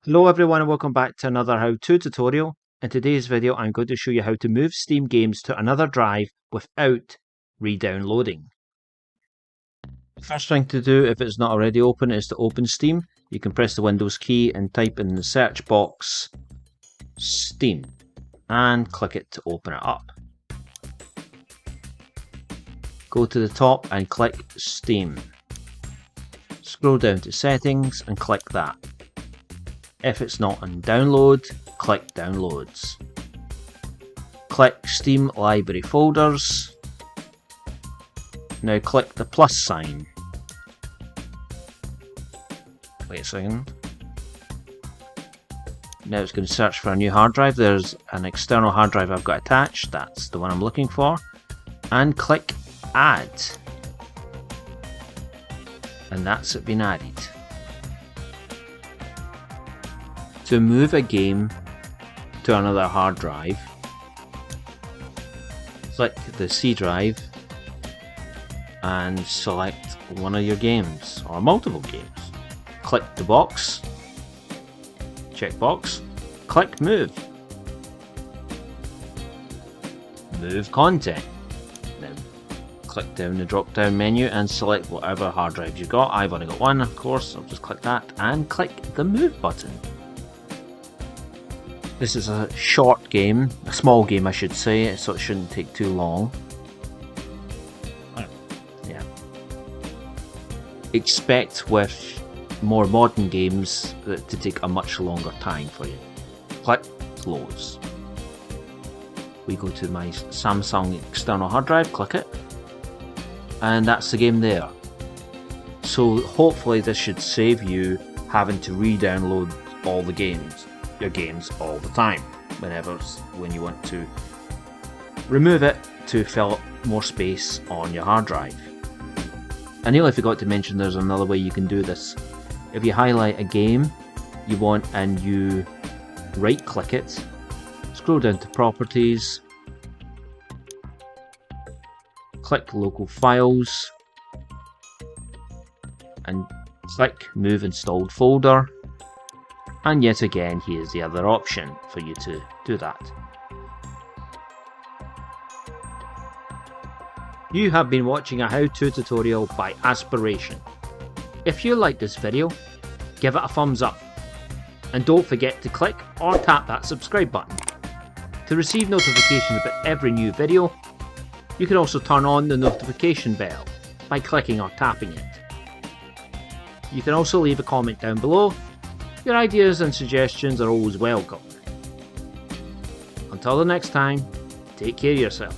Hello everyone and welcome back to another how-to tutorial. In today's video I'm going to show you how to move Steam games to another drive without re-downloading. The first thing to do if it's not already open is to open Steam. You can press the Windows key and type in the search box Steam and click it to open it up. Go to the top and click Steam. Scroll down to settings and click that. If it's not on download, click downloads. Click Steam library folders. Now click the plus sign. Wait a second. Now it's going to search for a new hard drive. There's an external hard drive I've got attached. That's the one I'm looking for. And click add. And that's it been added. To move a game to another hard drive, click the C drive and select one of your games or multiple games. Click the box, checkbox, click move. Move content. Now click down the drop down menu and select whatever hard drive you've got. I've only got one, of course, I'll just click that and click the move button. This is a short game, a small game I should say, so it shouldn't take too long. Yeah. Expect with more modern games to take a much longer time for you. Click close. We go to my Samsung external hard drive, click it, and that's the game there. So hopefully this should save you having to re-download all the games. Your games all the time when you want to remove it to fill up more space on your hard drive. I nearly forgot to mention there's another way you can do this. If you highlight a game you want and you right click it, scroll down to properties, click local files and click move installed folder. And yet again, here's the other option for you to do that. You have been watching a how-to tutorial by Aspiration. If you like this video, give it a thumbs up. And don't forget to click or tap that subscribe button. To receive notifications about every new video, you can also turn on the notification bell by clicking or tapping it. You can also leave a comment down below. Your ideas and suggestions are always welcome. Until the next time, take care of yourself.